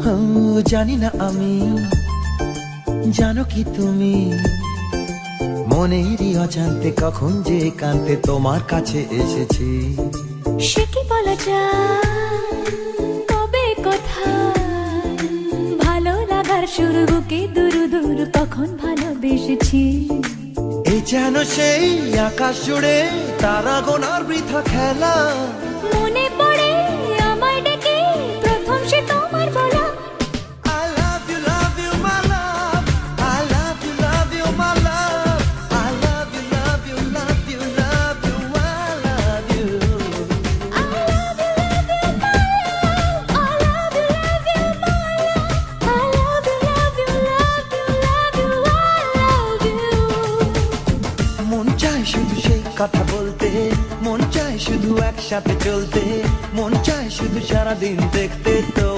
ও, জানি না আমি, জানো কি তুমি, মনেরই অজান্তে কখন যে কান্তে তোমার কাছে এসেছি। সে কি বলা যায়, তবে কোথায় ভালো লাগার শুরু, বুকে দুরু দুরু কখন ভালোবেসেছি। এই যেন সেই আকাশ জুড়ে তারা গোনার বৃথা খেলা। মনে পড়ে আমায় ডেকে প্রথম সে তোমার বলা, I love you, my love. I love you, my love. I love you, love you, love you, love you. I love you. I love you, my love. I love you, my love. I love you, love you, love you, love you. I love you. মন চায় শুধু সেই কথা বলতে, মন চায় শুধু একসাথে চলতে, মন চায় শুধু সারাদিন দেখতে তো